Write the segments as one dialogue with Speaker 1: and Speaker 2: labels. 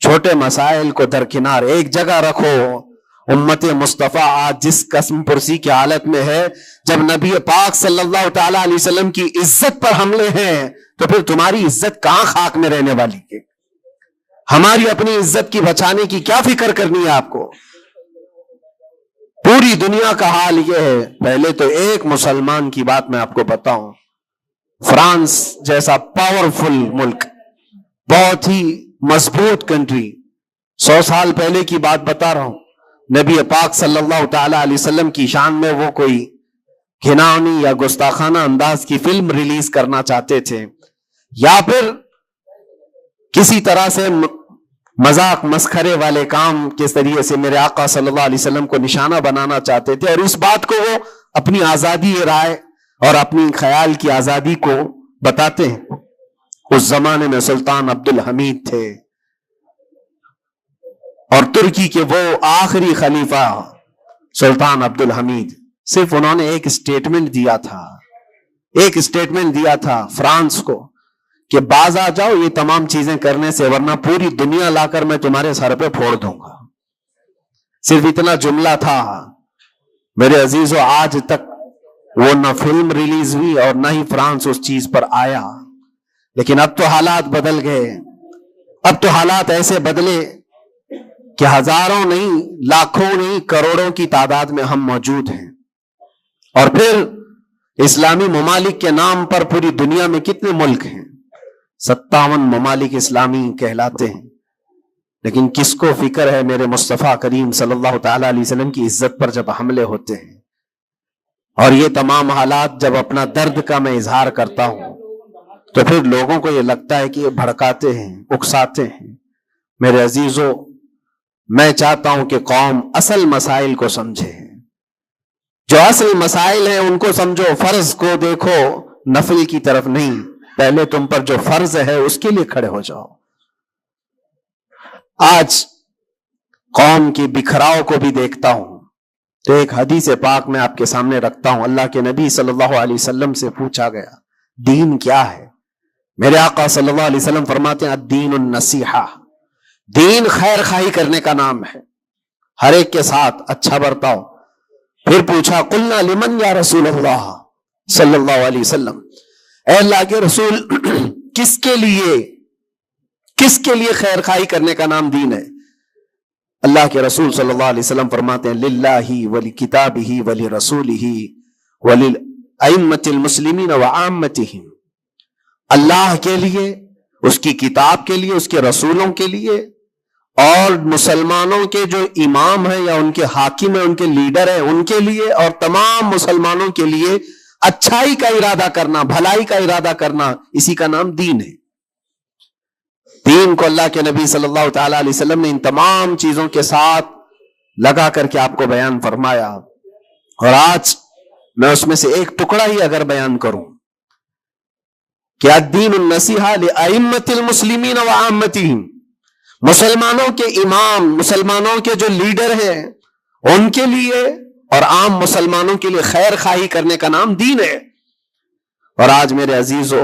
Speaker 1: چھوٹے مسائل کو درکنار ایک جگہ رکھو. امت مصطفیٰ آج جس قسم پرسی کی حالت میں ہے، جب نبی پاک صلی اللہ تعالی علیہ وسلم کی عزت پر حملے ہیں تو پھر تمہاری عزت کہاں خاک میں رہنے والی ہے؟ ہماری اپنی عزت کی بچانے کی کیا فکر کرنی ہے آپ کو؟ پوری دنیا کا حال یہ ہے. پہلے تو ایک مسلمان کی بات میں آپ کو بتاؤں، فرانس جیسا پاورفل ملک، بہت ہی مضبوط کنٹری، 100 سال پہلے کی بات بتا رہا ہوں، نبی پاک صلی اللہ تعالی علیہ وسلم کی شان میں وہ کوئی گھناؤنی یا گستاخانہ انداز کی فلم ریلیز کرنا چاہتے تھے، یا پھر کسی طرح سے مذاق مسخرے والے کام کے ذریعے سے میرے آقا صلی اللہ علیہ وسلم کو نشانہ بنانا چاہتے تھے، اور اس بات کو وہ اپنی آزادی رائے اور اپنی خیال کی آزادی کو بتاتے ہیں. اس زمانے میں سلطان عبد الحمید تھے، اور ترکی کے وہ آخری خلیفہ سلطان عبد الحمید، صرف انہوں نے ایک اسٹیٹمنٹ دیا تھا فرانس کو کہ باز آ جاؤ یہ تمام چیزیں کرنے سے، ورنہ پوری دنیا لا کر میں تمہارے سر پہ پھوڑ دوں گا. صرف اتنا جملہ تھا. میرے عزیزو، آج تک وہ نہ فلم ریلیز ہوئی اور نہ ہی فرانس اس چیز پر آیا. لیکن اب تو حالات بدل گئے. اب تو حالات ایسے بدلے کہ ہزاروں نہیں، لاکھوں نہیں، کروڑوں کی تعداد میں ہم موجود ہیں. اور پھر اسلامی ممالک کے نام پر پوری دنیا میں کتنے ملک ہیں؟ 57 ممالک اسلامی کہلاتے ہیں. لیکن کس کو فکر ہے میرے مصطفیٰ کریم صلی اللہ تعالی علیہ وسلم کی عزت پر جب حملے ہوتے ہیں؟ اور یہ تمام حالات جب اپنا درد کا میں اظہار کرتا ہوں تو پھر لوگوں کو یہ لگتا ہے کہ یہ بھڑکاتے ہیں، اکساتے ہیں. میرے عزیزو، میں چاہتا ہوں کہ قوم اصل مسائل کو سمجھے. جو اصل مسائل ہیں ان کو سمجھو، فرض کو دیکھو، نفل کی طرف نہیں. پہلے تم پر جو فرض ہے اس کے لیے کھڑے ہو جاؤ. آج قوم کی بکھراؤ کو بھی دیکھتا ہوں تو ایک حدیث پاک میں آپ کے سامنے رکھتا ہوں. اللہ کے نبی صلی اللہ علیہ وسلم سے پوچھا گیا دین کیا ہے؟ میرے آقا صلی اللہ علیہ وسلم فرماتے ہیں الدین النصیحہ، دین خیر خواہی کرنے کا نام ہے، ہر ایک کے ساتھ اچھا برتاؤ. پھر پوچھا قلنا لمن یا رسول اللہ صلی اللہ علیہ وسلم، اے اللہ کے رسول کس کے لیے خیر خواہی کرنے کا نام دین ہے؟ اللہ کے رسول صلی اللہ علیہ وسلم فرماتے ہیں للہ ولکتابہ ولرسولہ وللائمۃ المسلمین وعامتہم، اللہ کے لیے، اس کی کتاب کے لیے، اس کے رسولوں کے لیے، اور مسلمانوں کے جو امام ہیں یا ان کے حاکم ہیں، ان کے لیڈر ہیں، ان کے لیے، اور تمام مسلمانوں کے لیے اچھائی کا ارادہ کرنا، بھلائی کا ارادہ کرنا، اسی کا نام دین ہے. دین کو اللہ کے نبی صلی اللہ تعالی علیہ وسلم نے ان تمام چیزوں کے ساتھ لگا کر کے آپ کو بیان فرمایا. اور آج میں اس میں سے ایک ٹکڑا ہی اگر بیان کروں کہ الدین النصیحہ لائمۃ المسلمین وعامتہم، مسلمانوں کے امام، مسلمانوں کے جو لیڈر ہیں ان کے لیے اور عام مسلمانوں کے لیے خیر خواہی کرنے کا نام دین ہے. اور آج میرے عزیزو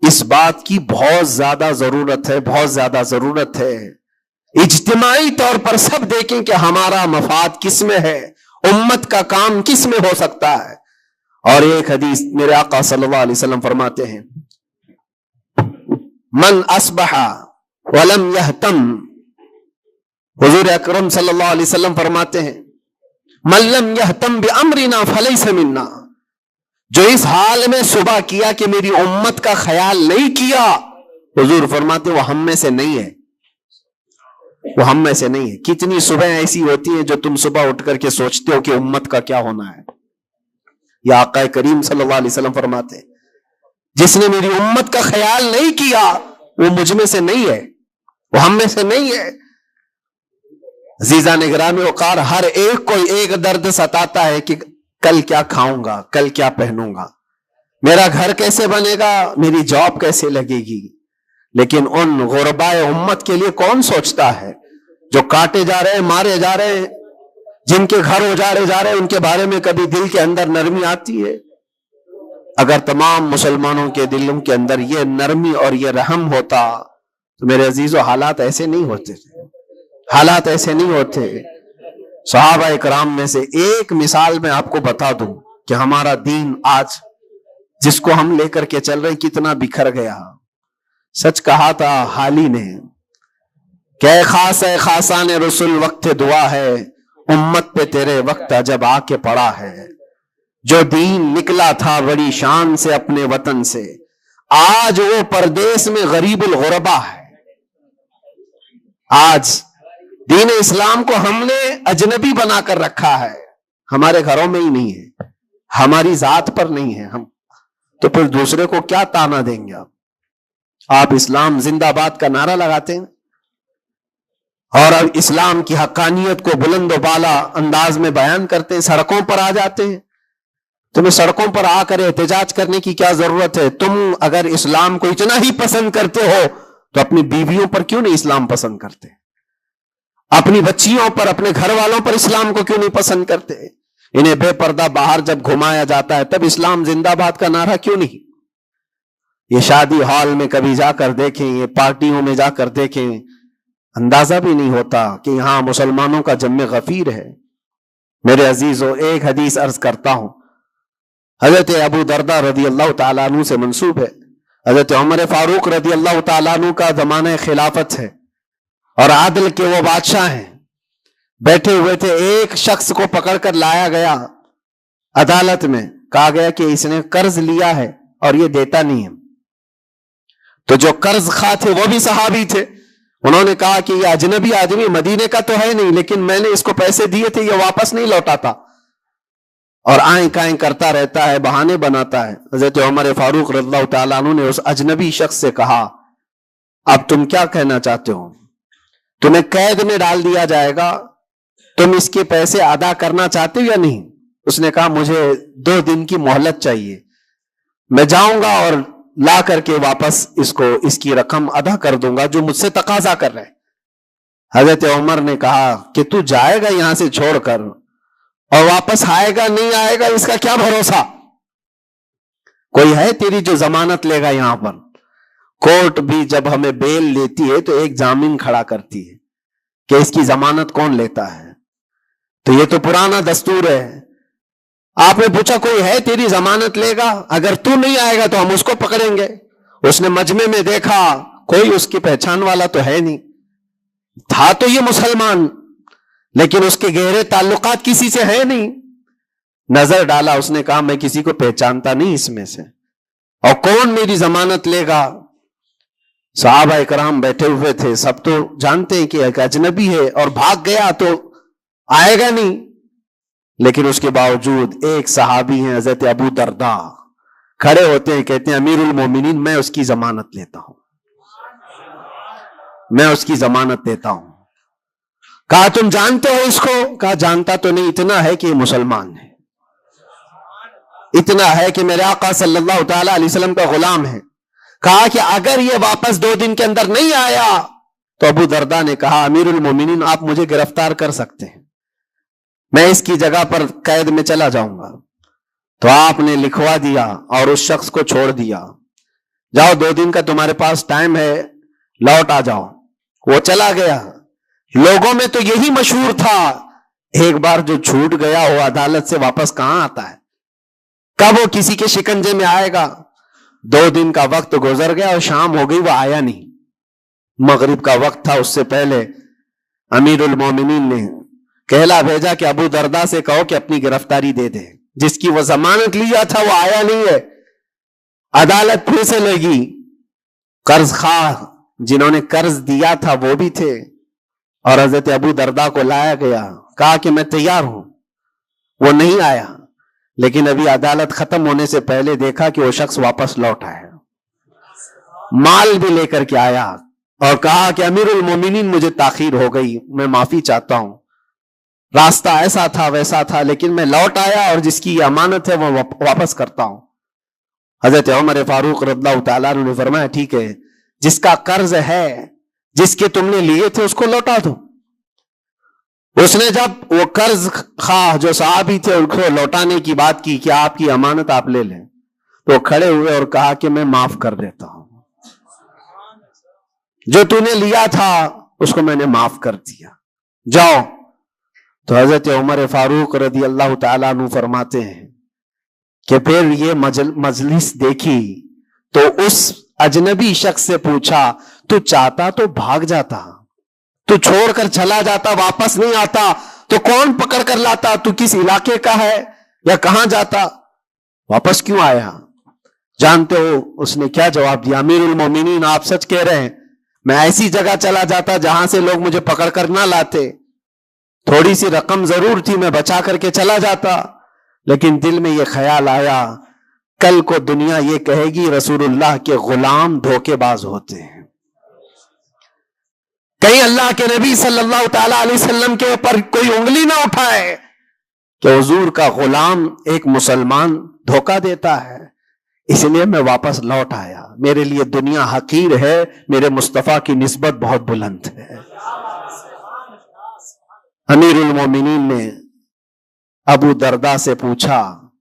Speaker 1: اس بات کی بہت زیادہ ضرورت ہے، بہت زیادہ ضرورت ہے. اجتماعی طور پر سب دیکھیں کہ ہمارا مفاد کس میں ہے، امت کا کام کس میں ہو سکتا ہے. اور ایک حدیث میرے آقا صلی اللہ علیہ وسلم فرماتے ہیں من اصبح ولم یہتم، حضور اکرم صلی اللہ علیہ وسلم فرماتے ہیں من لم یہتم بامرنا فلیس منا، جو اس حال میں صبح کیا کہ میری امت کا خیال نہیں کیا، حضور فرماتے وہ ہم میں سے نہیں ہے، وہ ہم میں سے نہیں ہے. کتنی صبح ایسی ہوتی ہیں جو تم صبح اٹھ کر کے سوچتے ہو کہ امت کا کیا ہونا ہے. یا آقا کریم صلی اللہ علیہ وسلم فرماتے ہیں جس نے میری امت کا خیال نہیں کیا وہ مجھ میں سے نہیں ہے، وہ ہم میں سے نہیں ہے. عزیزان گرامی وقار، ہر ایک کو ایک درد ستاتا ہے کہ کل کیا کھاؤں گا، کل کیا پہنوں گا، میرا گھر کیسے بنے گا، میری جاب کیسے لگے گی. لیکن ان غربائے امت کے لیے کون سوچتا ہے جو کاٹے جا رہے ہیں، مارے جا رہے ہیں، جن کے گھر اجاڑے جا رہے ہیں، ان کے بارے میں کبھی دل کے اندر نرمی آتی ہے؟ اگر تمام مسلمانوں کے دلوں کے اندر یہ نرمی اور یہ رحم ہوتا تو میرے عزیزو حالات ایسے نہیں ہوتے تھے، حالات ایسے نہیں ہوتے۔ صحابہ اکرام میں سے ایک مثال میں آپ کو بتا دوں کہ ہمارا دین آج جس کو ہم لے کر کے چل رہے کتنا بکھر گیا۔ سچ کہا تھا حالی نے کہ اے خاصان رسول وقت دعا ہے، امت پہ تیرے وقت جب آ کے پڑا ہے۔ جو دین نکلا تھا بڑی شان سے اپنے وطن سے، آج وہ پردیس میں غریب الغربا ہے۔ آج دین اسلام کو ہم نے اجنبی بنا کر رکھا ہے، ہمارے گھروں میں ہی نہیں ہے، ہماری ذات پر نہیں ہے، ہم تو پھر دوسرے کو کیا تانا دیں گے؟ آپ اسلام زندہ باد کا نعرہ لگاتے ہیں اور اب اسلام کی حقانیت کو بلند و بالا انداز میں بیان کرتے ہیں، سڑکوں پر آ جاتے ہیں۔ تمہیں سڑکوں پر آ کر احتجاج کرنے کی کیا ضرورت ہے؟ تم اگر اسلام کو اتنا ہی پسند کرتے ہو تو اپنی بیویوں پر کیوں نہیں اسلام پسند کرتے؟ اپنی بچیوں پر، اپنے گھر والوں پر اسلام کو کیوں نہیں پسند کرتے؟ انہیں بے پردہ باہر جب گھمایا جاتا ہے تب اسلام زندہ باد کا نعرہ کیوں نہیں؟ یہ شادی ہال میں کبھی جا کر دیکھیں، یہ پارٹیوں میں جا کر دیکھیں، اندازہ بھی نہیں ہوتا کہ یہاں مسلمانوں کا جم غفیر ہے۔ میرے عزیزو، ایک حدیث عرض کرتا ہوں، حضرت ابو دردہ رضی اللہ تعالیٰ عنہ سے منسوب ہے۔ حضرت عمر فاروق رضی اللہ تعالیٰ عنہ کا زمانہ خلافت ہے اور عادل کے وہ بادشاہ ہیں، بیٹھے ہوئے تھے، ایک شخص کو پکڑ کر لایا گیا عدالت میں، کہا گیا کہ اس نے قرض لیا ہے اور یہ دیتا نہیں ہے۔ تو جو قرض خواہ تھے وہ بھی صحابی تھے، انہوں نے کہا کہ یہ اجنبی آدمی مدینے کا تو ہے نہیں، لیکن میں نے اس کو پیسے دیے تھے، یہ واپس نہیں لوٹاتا اور آئیں کائیں کرتا رہتا ہے، بہانے بناتا ہے۔ حضرت عمر فاروق رضی اللہ تعالیٰ عنہ نے اس اجنبی شخص سے کہا، اب تم کیا کہنا چاہتے ہو؟ تمہیں قید میں ڈال دیا جائے گا، تم اس کے پیسے ادا کرنا چاہتے ہو یا نہیں؟ اس نے کہا مجھے 2 دن کی مہلت چاہیے، میں جاؤں گا اور لا کر کے واپس اس کی رقم ادا کر دوں گا جو مجھ سے تقاضا کر رہے۔ حضرت عمر نے کہا کہ تو جائے گا یہاں سے چھوڑ کر اور واپس آئے گا نہیں آئے گا اس کا کیا بھروسہ؟ کوئی ہے تیری جو ضمانت لے گا؟ یہاں پر کورٹ بھی جب ہمیں بیل لیتی ہے تو ایک ضامن کھڑا کرتی ہے کہ اس کی ضمانت کون لیتا ہے، تو یہ تو پرانا دستور ہے۔ آپ نے پوچھا کوئی ہے تیری ضمانت لے گا؟ اگر تو نہیں آئے گا تو ہم اس کو پکڑیں گے۔ اس نے مجمع میں دیکھا کوئی اس کی پہچان والا تو ہے نہیں، تھا تو یہ مسلمان لیکن اس کے گہرے تعلقات کسی سے ہے نہیں۔ نظر ڈالا، اس نے کہا میں کسی کو پہچانتا نہیں اس میں سے، اور کون میری ضمانت لے گا؟ صحابہ اکرام بیٹھے ہوئے تھے، سب تو جانتے ہیں کہ ایک اجنبی ہے اور بھاگ گیا تو آئے گا نہیں، لیکن اس کے باوجود ایک صحابی ہیں حضرت ابو دردہ، کھڑے ہوتے ہیں، کہتے ہیں امیر المومنین میں اس کی ضمانت لیتا ہوں، میں اس کی ضمانت دیتا ہوں۔ کہا تم جانتے ہو اس کو؟ کہا جانتا تو نہیں، اتنا ہے کہ یہ مسلمان ہے، اتنا ہے کہ میرے آقا صلی اللہ تعالی علیہ وسلم کا غلام ہے۔ کہا کہ اگر یہ واپس 2 دن کے اندر نہیں آیا تو ابو دردہ نے کہا امیر المومنین آپ مجھے گرفتار کر سکتے ہیں، میں اس کی جگہ پر قید میں چلا جاؤں گا۔ تو آپ نے لکھوا دیا اور اس شخص کو چھوڑ دیا، جاؤ 2 دن کا تمہارے پاس ٹائم ہے، لوٹ آ جاؤ۔ وہ چلا گیا۔ لوگوں میں تو یہی مشہور تھا، ایک بار جو چھوٹ گیا وہ عدالت سے واپس کہاں آتا ہے؟ کب وہ کسی کے شکنجے میں آئے گا؟ 2 دن کا وقت گزر گیا اور شام ہو گئی، وہ آیا نہیں۔ مغرب کا وقت تھا، اس سے پہلے امیر المومنین نے کہلا بھیجا کہ ابو دردہ سے کہو کہ اپنی گرفتاری دے دے، جس کی وہ ضمانت لیا تھا وہ آیا نہیں ہے۔ عدالت پھر سے لگی، قرض خواہ جنہوں نے قرض دیا تھا وہ بھی تھے، اور حضرت ابو دردہ کو لایا گیا، کہا کہ میں تیار ہوں۔ وہ نہیں آیا، لیکن ابھی عدالت ختم ہونے سے پہلے دیکھا کہ وہ شخص واپس لوٹ آیا، مال بھی لے کر کے آیا اور کہا کہ امیر المومنین مجھے تاخیر ہو گئی، میں معافی چاہتا ہوں، راستہ ایسا تھا ویسا تھا، لیکن میں لوٹ آیا اور جس کی امانت ہے وہ واپس کرتا ہوں۔ حضرت عمر فاروق رضی اللہ تعالیٰ عنہ نے فرمایا ٹھیک ہے، جس کا قرض ہے، جس کے تم نے لیے تھے اس کو لوٹا دو۔ اس نے جب وہ قرض خواہ جو صحابی تھے ان کو لوٹانے کی بات کی کہ آپ کی امانت آپ لے لیں، تو وہ کھڑے ہوئے اور کہا کہ میں معاف کر دیتا ہوں، جو تو نے لیا تھا اس کو میں نے معاف کر دیا، جاؤ۔ تو حضرت عمر فاروق رضی اللہ تعالیٰ عنہ فرماتے ہیں کہ پھر یہ مجلس دیکھی تو اس اجنبی شخص سے پوچھا، تو چاہتا تو بھاگ جاتا، تو چھوڑ کر چلا جاتا، واپس نہیں آتا تو کون پکڑ کر لاتا؟ تو کس علاقے کا ہے یا کہاں جاتا؟ واپس کیوں آیا؟ جانتے ہو اس نے کیا جواب دیا؟ امیر المومنین آپ سچ کہہ رہے ہیں، میں ایسی جگہ چلا جاتا جہاں سے لوگ مجھے پکڑ کر نہ لاتے، تھوڑی سی رقم ضرور تھی، میں بچا کر کے چلا جاتا، لیکن دل میں یہ خیال آیا کل کو دنیا یہ کہے گی رسول اللہ کے غلام دھوکے باز ہوتے ہیں، کہیں اللہ کے نبی صلی اللہ تعالی علیہ وسلم کے اوپر کوئی انگلی نہ اٹھائے کہ حضور کا غلام ایک مسلمان دھوکہ دیتا ہے۔ اس لیے میں واپس لوٹ آیا، میرے لیے دنیا حقیر ہے، میرے مصطفیٰ کی نسبت بہت بلند ہے۔ امیر المومنین نے ابو درداء سے پوچھا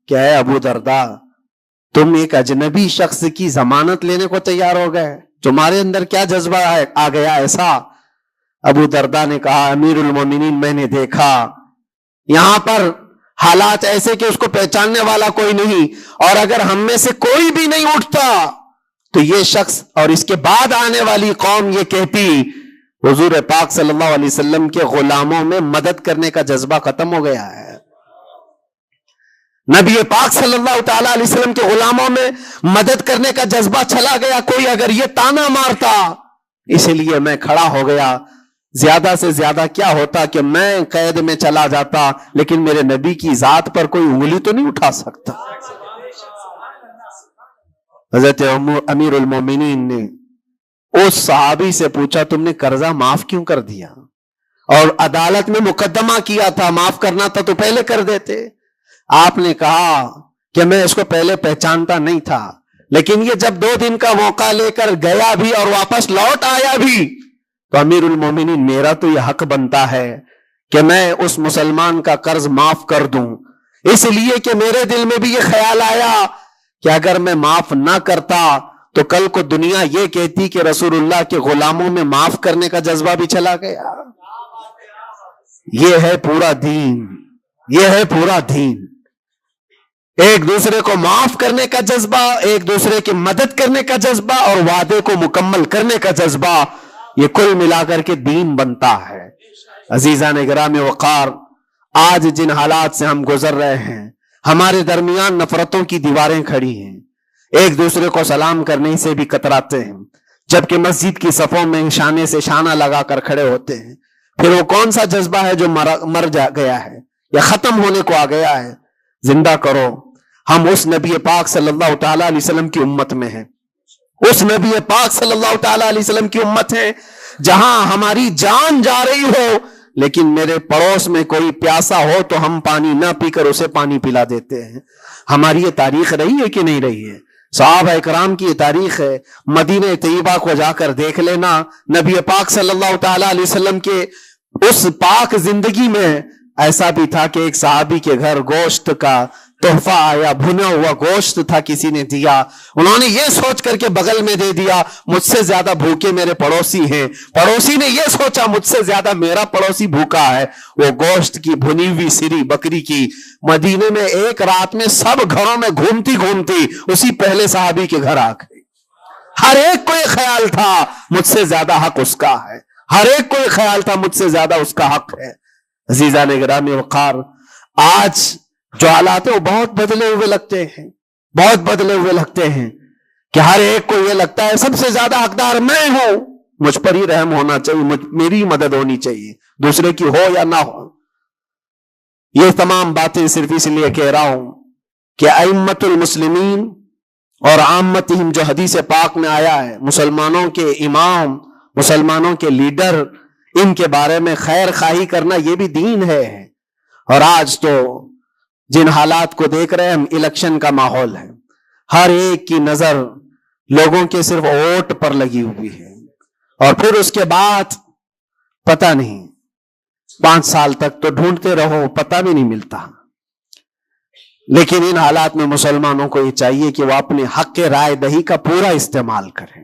Speaker 1: کہ اے ابو درداء، تم ایک اجنبی شخص کی ضمانت لینے کو تیار ہو گئے، تمہارے اندر کیا جذبہ آ گیا ایسا؟ ابو درداء نے کہا، امیر المومنین میں نے دیکھا یہاں پر حالات ایسے کہ اس کو پہچاننے والا کوئی نہیں، اور اگر ہم میں سے کوئی بھی نہیں اٹھتا تو یہ شخص اور اس کے بعد آنے والی قوم یہ کہتی حضور پاک صلی اللہ علیہ وسلم کے غلاموں میں مدد کرنے کا جذبہ ختم ہو گیا ہے، نبی پاک صلی اللہ تعالی علیہ وسلم کے غلاموں میں مدد کرنے کا جذبہ چلا گیا۔ کوئی اگر یہ تانا مارتا، اسی لیے میں کھڑا ہو گیا، زیادہ سے زیادہ کیا ہوتا کہ میں قید میں چلا جاتا، لیکن میرے نبی کی ذات پر کوئی انگلی تو نہیں اٹھا سکتا۔ حضرت امیر المومنین نے اس صحابی سے پوچھا، تم نے قرضہ معاف کیوں کر دیا؟ اور عدالت میں مقدمہ کیا تھا، معاف کرنا تھا تو پہلے کر دیتے۔ آپ نے کہا کہ میں اس کو پہلے پہچانتا نہیں تھا، لیکن یہ جب 2 دن کا موقع لے کر گیا بھی اور واپس لوٹ آیا بھی، تو امیر المومنین میرا تو یہ حق بنتا ہے کہ میں اس مسلمان کا قرض معاف کر دوں، اس لیے کہ میرے دل میں بھی یہ خیال آیا کہ اگر میں معاف نہ کرتا تو کل کو دنیا یہ کہتی کہ رسول اللہ کے غلاموں میں معاف کرنے کا جذبہ بھی چلا گیا۔ یہ ہے پورا دین، یہ ہے پورا دین، ایک دوسرے کو معاف کرنے کا جذبہ، ایک دوسرے کی مدد کرنے کا جذبہ اور وعدے کو مکمل کرنے کا جذبہ، یہ کل ملا کر کے دین بنتا ہے۔ عزیزان گرامی وقار، آج جن حالات سے ہم گزر رہے ہیں، ہمارے درمیان نفرتوں کی دیواریں کھڑی ہیں، ایک دوسرے کو سلام کرنے سے بھی کتراتے ہیں، جبکہ مسجد کی صفوں میں شانے سے شانہ لگا کر کھڑے ہوتے ہیں۔ پھر وہ کون سا جذبہ ہے جو مر گیا ہے یا ختم ہونے کو آ گیا ہے؟ زندہ کرو۔ ہم اس نبی پاک صلی اللہ تعالی علیہ وسلم کی امت میں ہیں، اس نبی پاک صلی اللہ تعالی علیہ وسلم کی امت ہے جہاں ہماری جان جا رہی ہو لیکن میرے پڑوس میں کوئی پیاسا ہو تو ہم پانی نہ پی کر اسے پانی پلا دیتے ہیں۔ ہماری یہ تاریخ رہی ہے کہ نہیں رہی ہے؟ صحابہ اکرام کی یہ تاریخ ہے۔ مدینہ طیبہ کو جا کر دیکھ لینا، نبی پاک صلی اللہ تعالی علیہ وسلم کے اس پاک زندگی میں ایسا بھی تھا کہ ایک صحابی کے گھر گوشت کا تحفہ آیا، بھنا ہوا گوشت تھا، کسی نے دیا، انہوں نے یہ سوچ کر کے بغل میں دے دیا مجھ سے زیادہ بھوکے میرے پڑوسی ہیں، پڑوسی نے یہ سوچا مجھ سے زیادہ میرا پڑوسی بھوکا ہے، وہ گوشت کی بھنی ہوئی سری بکری کی مدینے میں ایک رات میں سب گھروں میں گھومتی گھومتی اسی پہلے صحابی کے گھر آ گئی۔ ہر ایک کو یہ خیال تھا مجھ سے زیادہ حق اس کا ہے، ہر ایک کو یہ خیال تھا مجھ سے زیادہ اس کا حق ہے۔ عزیزان گرامی وقار، آج جو حالات ہیں وہ بہت بدلے ہوئے لگتے ہیں، بہت بدلے ہوئے لگتے ہیں کہ ہر ایک کو یہ لگتا ہے سب سے زیادہ حقدار میں ہوں، مجھ پر ہی رحم ہونا چاہیے، میری مدد ہونی چاہیے، دوسرے کی ہو یا نہ ہو۔ یہ تمام باتیں صرف اس لیے کہہ رہا ہوں کہ ائمۃ المسلمین اور عامتہم جو حدیث پاک میں آیا ہے، مسلمانوں کے امام، مسلمانوں کے لیڈر، ان کے بارے میں خیر خواہی کرنا یہ بھی دین ہے۔ اور آج تو جن حالات کو دیکھ رہے ہیں ہم، الیکشن کا ماحول ہے، ہر ایک کی نظر لوگوں کے صرف ووٹ پر لگی ہوئی ہے، اور پھر اس کے بعد پتہ نہیں 5 سال تک تو ڈھونڈتے رہو، پتہ بھی نہیں ملتا۔ لیکن ان حالات میں مسلمانوں کو یہ چاہیے کہ وہ اپنے حق رائے دہی کا پورا استعمال کریں،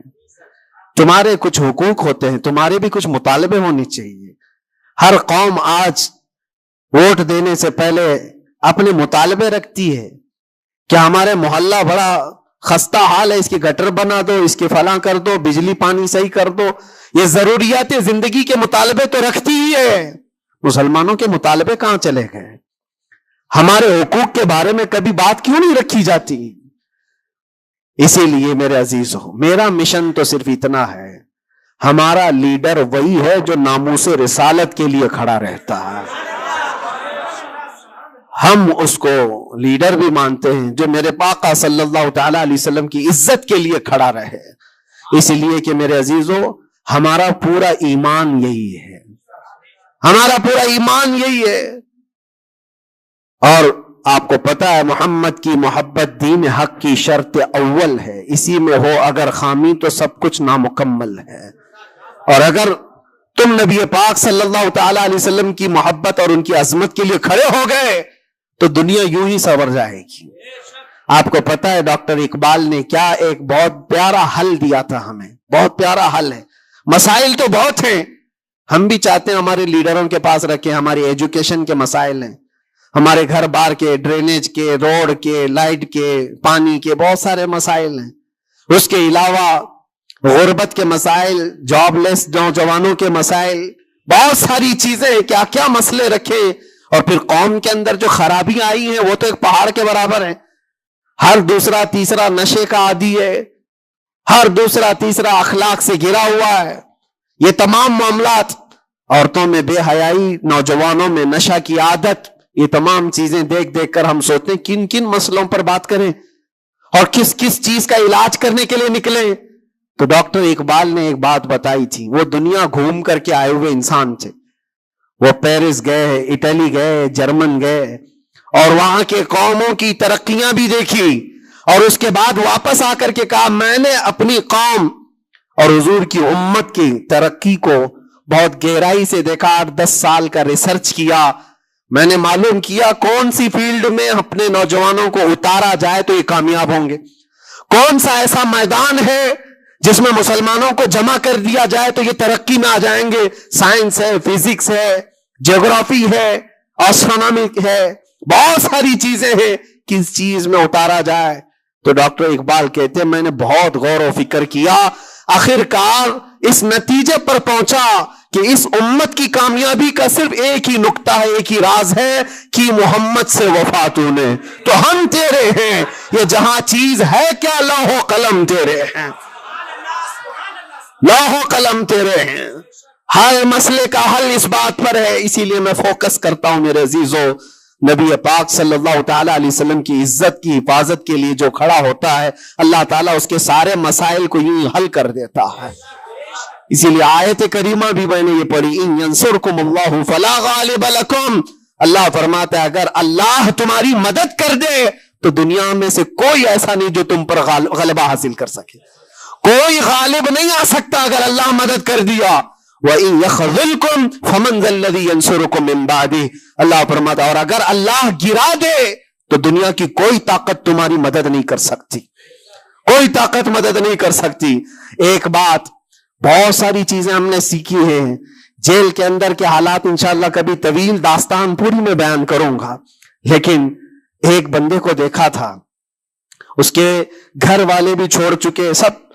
Speaker 1: تمہارے کچھ حقوق ہوتے ہیں، تمہارے بھی کچھ مطالبے ہونے چاہیے. ہر قوم آج ووٹ دینے سے پہلے اپنے مطالبے رکھتی ہے کہ ہمارے محلہ بڑا خستہ حال ہے، اس کی گٹر بنا دو، اس کے فلاں کر دو، بجلی پانی صحیح کر دو. یہ ضروریات زندگی کے مطالبے تو رکھتی ہی ہے. مسلمانوں کے مطالبے کہاں چلے گئے؟ ہمارے حقوق کے بارے میں کبھی بات کیوں نہیں رکھی جاتی؟ اسی لیے میرے عزیزو، میرا مشن تو صرف اتنا ہے، ہمارا لیڈر وہی ہے جو ناموس رسالت کے لیے کھڑا رہتا ہے. ہم اس کو لیڈر بھی مانتے ہیں جو میرے آقا صلی اللہ تعالی علیہ وسلم کی عزت کے لیے کھڑا رہے. اس لیے کہ میرے عزیزو، ہمارا پورا ایمان یہی ہے، ہمارا پورا ایمان یہی ہے. اور آپ کو پتا ہے محمد کی محبت دین حق کی شرط اول ہے. اسی میں ہو اگر خامی تو سب کچھ نامکمل ہے. اور اگر تم نبی پاک صلی اللہ تعالی علیہ وسلم کی محبت اور ان کی عظمت کے لیے کھڑے ہو گئے تو دنیا یوں ہی سنور جائے گی. آپ کو پتا ہے ڈاکٹر اقبال نے کیا ایک بہت پیارا حل دیا تھا ہمیں، بہت پیارا حل ہے. مسائل تو بہت ہیں، ہم بھی چاہتے ہیں ہمارے لیڈروں کے پاس رکھیں. ہماری ایجوکیشن کے مسائل ہیں، ہمارے گھر بار کے، ڈرینیج کے، روڈ کے، لائٹ کے، پانی کے، بہت سارے مسائل ہیں. اس کے علاوہ غربت کے مسائل، جاب لیس نوجوانوں کے مسائل، بہت ساری چیزیں، کیا کیا مسئلے رکھے. اور پھر قوم کے اندر جو خرابیاں آئی ہیں وہ تو ایک پہاڑ کے برابر ہیں. ہر دوسرا تیسرا نشے کا عادی ہے، ہر دوسرا تیسرا اخلاق سے گرا ہوا ہے. یہ تمام معاملات، عورتوں میں بے حیائی، نوجوانوں میں نشہ کی عادت، یہ تمام چیزیں دیکھ دیکھ کر ہم سوچتے ہیں کن کن مسئلوں پر بات کریں اور کس کس چیز کا علاج کرنے کے لیے نکلیں. تو ڈاکٹر اقبال نے ایک بات بتائی تھی. وہ دنیا گھوم کر کے آئے ہوئے انسان تھے. وہ پیرس گئے، اٹلی گئے، جرمن گئے اور وہاں کے قوموں کی ترقیاں بھی دیکھی. اور اس کے بعد واپس آ کر کے کہا میں نے اپنی قوم اور حضور کی امت کی ترقی کو بہت گہرائی سے دیکھا. 8-10 سال کا ریسرچ کیا. میں نے معلوم کیا کون سی فیلڈ میں اپنے نوجوانوں کو اتارا جائے تو یہ کامیاب ہوں گے، کون سا ایسا میدان ہے جس میں مسلمانوں کو جمع کر دیا جائے تو یہ ترقی میں آ جائیں گے. سائنس ہے، فزکس ہے، جیوگرافی ہے، آسٹرونامک ہے، بہت ساری چیزیں ہیں. کس چیز میں اتارا جائے؟ تو ڈاکٹر اقبال کہتے ہیں میں نے بہت غور و فکر کیا، آخر کار اس نتیجے پر پہنچا کہ اس امت کی کامیابی کا صرف ایک ہی نقطہ ہے، ایک ہی راز ہے کہ محمد سے وفا تو نے، تو ہم تیرے ہیں. یہ جہاں چیز ہے کیا، لوح و قلم تیرے ہیں، لوح و قلم تیرے ہیں. ہر مسئلے کا حل اس بات پر ہے. اسی لیے میں فوکس کرتا ہوں میرے عزیزو، نبی پاک صلی اللہ تعالی علیہ وسلم کی عزت کی حفاظت کے لیے جو کھڑا ہوتا ہے اللہ تعالیٰ اس کے سارے مسائل کو یوں حل کر دیتا ہے. اسی لیے آیت کریمہ بھی میں نے یہ پڑھی، ان ینصرکم اللہ فلا غالب لکم. اللہ فرماتا ہے اگر اللہ تمہاری مدد کر دے تو دنیا میں سے کوئی ایسا نہیں جو تم پر غلبہ حاصل کر سکے. کوئی غالب نہیں آ سکتا اگر اللہ مدد کر دیا. وَإِن يَخْذُلْكُمْ فَمَنْ ذَا الَّذِي يَنْصُرُكُمْ مِنْ بَعْدِهِ. اللہ فرماتا اور اگر اللہ گرا دے تو دنیا کی کوئی طاقت تمہاری مدد نہیں کر سکتی، کوئی طاقت مدد نہیں کر سکتی. ایک بات، بہت ساری چیزیں ہم نے سیکھی ہیں. جیل کے اندر کے حالات انشاءاللہ کبھی طویل داستان پوری میں بیان کروں گا، لیکن ایک بندے کو دیکھا تھا، اس کے گھر والے بھی چھوڑ چکے سب،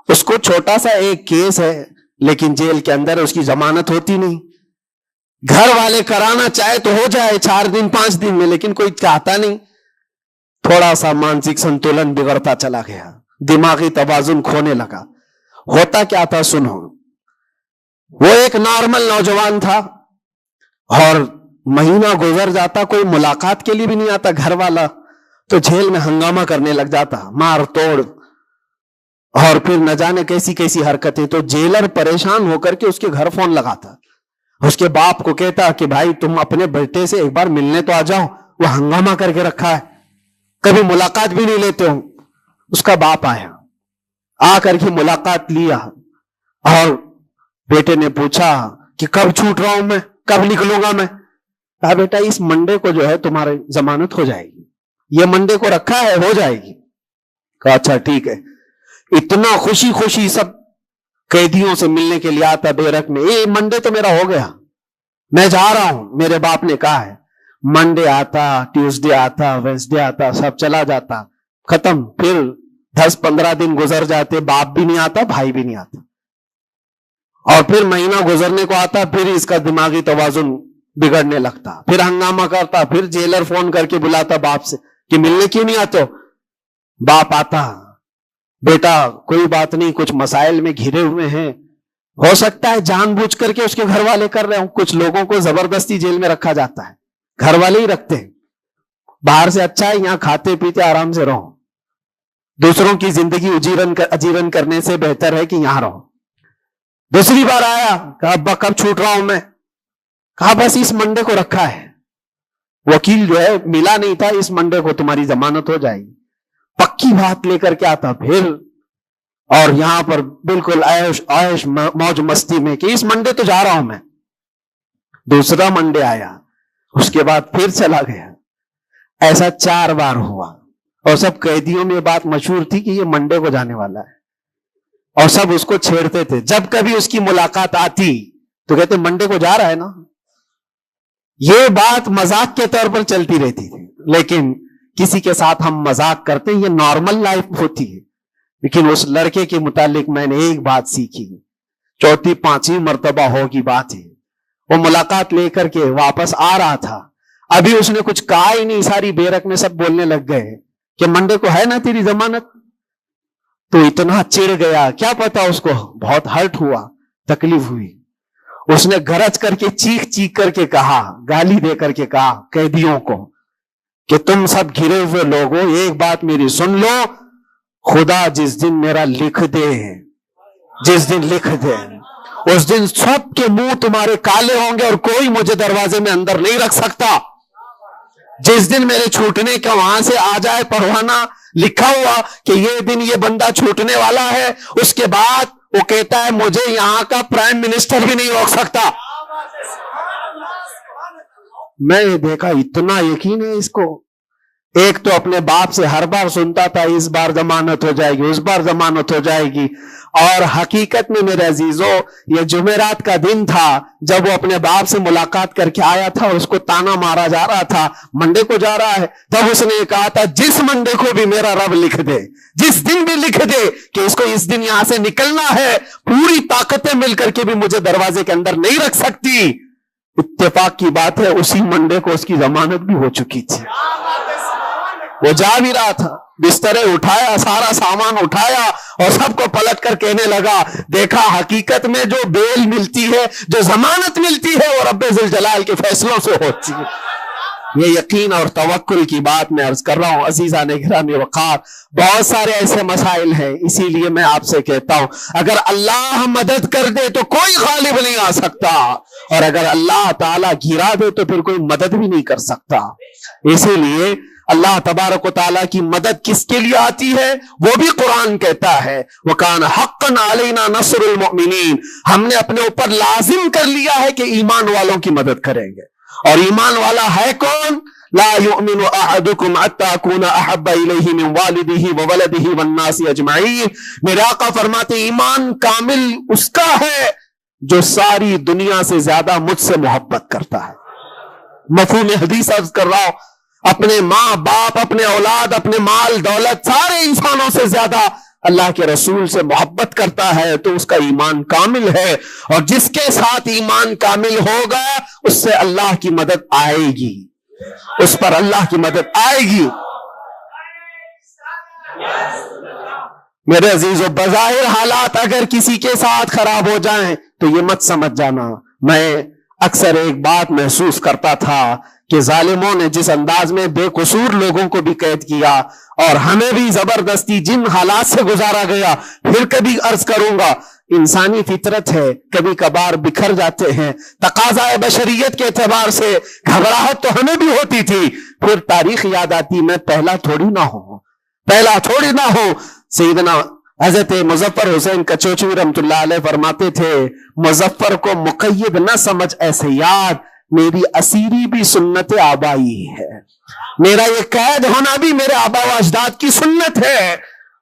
Speaker 1: اس کو چھوٹا سا ایک کیس ہے لیکن جیل کے اندر اس کی ضمانت ہوتی نہیں. گھر والے کرانا چاہے تو ہو جائے 4 دن 5 دن میں، لیکن کوئی چاہتا نہیں. تھوڑا سا مانسک سنتولن بگڑتا چلا گیا، دماغی توازن کھونے لگا. ہوتا کیا تھا سنو، وہ ایک نارمل نوجوان تھا اور مہینہ گزر جاتا کوئی ملاقات کے لیے بھی نہیں آتا گھر والا، تو جیل میں ہنگامہ کرنے لگ جاتا، مار توڑ اور پھر نہ جانے کیسی کیسی حرکتیں. تو جیلر پریشان ہو کر کے اس کے گھر فون لگاتا، اس کے باپ کو کہتا کہ بھائی تم اپنے بیٹے سے ایک بار ملنے تو آ جاؤ، وہ ہنگامہ کر کے رکھا ہے، کبھی ملاقات بھی نہیں لیتے ہو. اس کا باپ آیا، آ کر کے ملاقات لیا اور بیٹے نے پوچھا کہ کب چھوٹ رہا ہوں میں، کب نکلوں گا میں؟ کہا بیٹا اس منڈے کو جو ہے تمہاری ضمانت ہو جائے گی، یہ منڈے کو رکھا ہے، ہو جائے گی. کہا اچھا ٹھیک ہے. اتنا خوشی خوشی سب قیدیوں سے ملنے کے لیے آتا بیرک میں، منڈے تو میرا ہو گیا، میں جا رہا ہوں، میرے باپ نے کہا ہے۔ منڈے آتا، ٹیوزڈے آتا، وینسڈے آتا، سب چلا جاتا، ختم۔ پھر 10-15 دن گزر جاتے، باپ بھی نہیں آتا، بھائی بھی نہیں آتا، اور پھر مہینہ گزرنے کو آتا، پھر اس کا دماغی توازن بگڑنے لگتا، پھر ہنگامہ کرتا، پھر جیلر فون کر کے بلاتا باپ سے کہ ملنے کیوں نہیں آتے ہو؟ باپ آتا، بیٹا کوئی بات نہیں، کچھ مسائل میں گھرے ہوئے ہیں، ہو سکتا ہے جان بوجھ کر کے اس کے گھر والے کر رہے ہوں، کچھ لوگوں کو زبردستی جیل میں رکھا جاتا ہے، گھر والے ہی رکھتے ہیں، باہر سے اچھا ہے یہاں کھاتے پیتے آرام سے رہو، دوسروں کی زندگی اجیرن کرنے سے بہتر ہے کہ یہاں رہو۔ دوسری بار آیا، کہا ابا کب چھوٹ رہا ہوں میں؟ کہا بس اس منڈے کو رکھا ہے، وکیل جو ہے ملا نہیں تھا، اس منڈے کو تمہاری ضمانت ہو جائے گی۔ پکی بات لے کر کے آتا پھر، اور یہاں پر بالکل عیش موج مستی میں کہ اس منڈے تو جا رہا ہوں میں۔ دوسرا منڈے آیا، اس کے بعد پھر چلا گیا، ایسا 4 بار ہوا، اور سب قیدیوں میں بات مشہور تھی کہ یہ منڈے کو جانے والا ہے، اور سب اس کو چھیڑتے تھے۔ جب کبھی اس کی ملاقات آتی تو کہتے منڈے کو جا رہا ہے نا۔ یہ بات مذاق کے طور پر چلتی رہتی تھی، لیکن کسی کے ساتھ ہم مذاق کرتے ہیں، یہ نارمل لائف ہوتی ہے۔ لیکن اس لڑکے کے متعلق میں نے ایک بات سیکھی، 4-5 مرتبہ ہوگی بات ہے، وہ ملاقات لے کر کے واپس آ رہا تھا، ابھی اس نے کچھ کہا ہی نہیں، ساری بیرک میں سب بولنے لگ گئے کہ منڈے کو ہے نا تیری ضمانت۔ تو اتنا چڑ گیا، کیا پتا اس کو بہت ہرٹ ہوا، تکلیف ہوئی، اس نے گرج کر کے چیخ کر کے کہا، گالی دے کر کے کہا قیدیوں کو کہ تم سب گھرے ہوئے لوگوں ایک بات میری سن لو، خدا جس دن میرا لکھ دے، جس دن لکھ دے، اس دن سب کے منہ تمہارے کالے ہوں گے اور کوئی مجھے دروازے میں اندر نہیں رکھ سکتا۔ جس دن میرے چھوٹنے کا وہاں سے آ جائے پروانہ لکھا ہوا کہ یہ دن یہ بندہ چھوٹنے والا ہے، اس کے بعد وہ کہتا ہے مجھے یہاں کا پرائم منسٹر بھی نہیں روک سکتا۔ میں نے دیکھا اتنا یقین ہے اس کو۔ ایک تو اپنے باپ سے ہر بار سنتا تھا اس بار ضمانت ہو جائے گی، اس بار ضمانت ہو جائے گی، اور حقیقت میں میرے عزیزوں یہ جمعرات کا دن تھا جب وہ اپنے باپ سے ملاقات کر کے آیا تھا، اور اس کو تانا مارا جا رہا تھا منڈے کو جا رہا ہے، تب اس نے کہا تھا جس منڈے کو بھی میرا رب لکھ دے، جس دن بھی لکھ دے کہ اس کو اس دن یہاں سے نکلنا ہے، پوری طاقتیں مل کر کے بھی مجھے دروازے کے اندر نہیں رکھ سکتی۔ اتفاق کی بات ہے اسی منڈے کو اس کی ضمانت بھی ہو چکی تھی، وہ جا بھی رہا تھا، بسترے اٹھایا، سارا سامان اٹھایا، اور سب کو پلٹ کر کہنے لگا دیکھا حقیقت میں جو بیل ملتی ہے، جو ضمانت ملتی ہے، وہ رب ذوالجلال کے فیصلوں سے ہوتی ہے۔ یہ یقین اور توکل کی بات میں عرض کر رہا ہوں عزیزان گرامی وقار۔ بہت سارے ایسے مسائل ہیں، اسی لیے میں آپ سے کہتا ہوں اگر اللہ مدد کر دے تو کوئی غالب نہیں آ سکتا، اور اگر اللہ تعالیٰ گرا دے تو پھر کوئی مدد بھی نہیں کر سکتا۔ اسی لیے اللہ تبارک و تعالیٰ کی مدد کس کے لیے آتی ہے وہ بھی قرآن کہتا ہے وَكَانَ حَقًّا عَلَيْنَا نَصْرُ الْمُؤْمِنِينَ، ہم نے اپنے اوپر لازم کر لیا ہے کہ ایمان والوں کی مدد کریں گے۔ اور ایمان والا ہے کون؟ لا يؤمن احدكم حتى اكون احب اليه من والده وولده والناس اجمعين۔ میرے آقا فرماتے ایمان کامل اس کا ہے جو ساری دنیا سے زیادہ مجھ سے محبت کرتا ہے۔ مفہوم حدیث عرض کر رہا ہوں، اپنے ماں باپ، اپنے اولاد، اپنے مال دولت، سارے انسانوں سے زیادہ اللہ کے رسول سے محبت کرتا ہے تو اس کا ایمان کامل ہے، اور جس کے ساتھ ایمان کامل ہوگا اس سے اللہ کی مدد آئے گی، اس پر اللہ کی مدد آئے گی۔ میرے عزیزو بظاہر حالات اگر کسی کے ساتھ خراب ہو جائیں تو یہ مت سمجھ جانا۔ میں اکثر ایک بات محسوس کرتا تھا کہ ظالموں نے جس انداز میں بے قصور لوگوں کو بھی قید کیا اور ہمیں بھی زبردستی جن حالات سے گزارا گیا، پھر کبھی عرض کروں گا انسانی فطرت ہے، کبھی کبھار بکھر جاتے ہیں، تقاضا بشریت کے اعتبار سے گھبراہٹ تو ہمیں بھی ہوتی تھی، پھر تاریخ یاد آتی میں پہلا تھوڑی نہ ہوں۔ سیدنا حضرت مظفر حسین کچوچوی رحمت اللہ علیہ فرماتے تھے مظفر کو مقید نہ سمجھ ایسے یاد، میری اسیری بھی سنت آبائی ہے، میرا یہ قید ہونا بھی میرے آبا و اجداد کی سنت ہے۔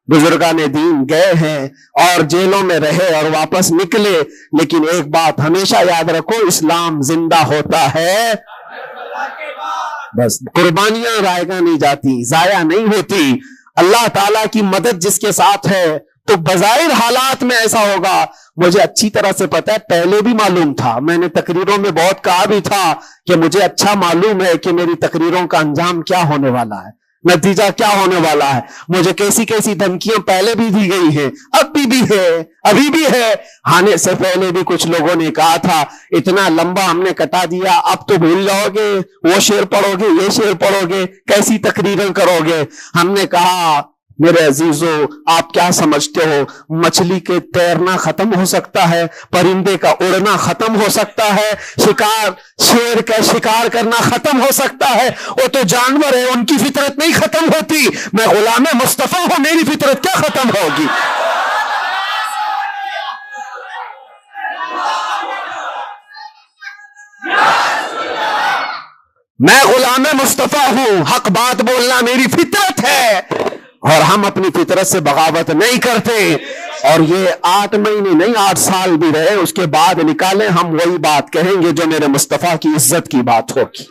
Speaker 1: بزرگان دین گئے ہیں اور جیلوں میں رہے اور واپس نکلے، لیکن ایک بات ہمیشہ یاد رکھو، اسلام زندہ ہوتا ہے، بس قربانیاں رائگاں نہیں جاتی، ضائع نہیں ہوتی۔ اللہ تعالیٰ کی مدد جس کے ساتھ ہے تو بظاہر حالات میں ایسا ہوگا۔ مجھے اچھی طرح سے پتا ہے، پہلے بھی معلوم تھا، میں نے تقریروں میں بہت کہا بھی تھا کہ مجھے اچھا معلوم ہے کہ میری تقریروں کا انجام کیا ہونے والا ہے، نتیجہ کیا ہونے والا ہے۔ مجھے کیسی کیسی دھمکیاں پہلے بھی دی گئی ہیں، اب بھی ہے، ابھی بھی ہے۔ آنے سے پہلے بھی کچھ لوگوں نے کہا تھا اتنا لمبا ہم نے کٹا دیا، اب تو بھول جاؤ گے، وہ شعر پڑھو گے، یہ شعر پڑھو گے، کیسی تقریریں کرو گے۔ ہم نے کہا میرے عزیزو، آپ کیا سمجھتے ہو مچھلی کے تیرنا ختم ہو سکتا ہے، پرندے کا اڑنا ختم ہو سکتا ہے، شیر کا شکار کرنا ختم ہو سکتا ہے؟ وہ تو جانور ہے، ان کی فطرت نہیں ختم ہوتی۔ میں غلام مصطفیٰ ہوں، میری فطرت کیا ختم ہوگی؟ میں غلام مصطفیٰ ہوں، حق بات بولنا میری فطرت ہے، اور ہم اپنی فطرت سے بغاوت نہیں کرتے۔ اور یہ 8 مہینے نہیں 8 سال بھی رہے، اس کے بعد نکالیں، ہم وہی بات کہیں گے جو میرے مصطفیٰ کی عزت کی بات ہوگی۔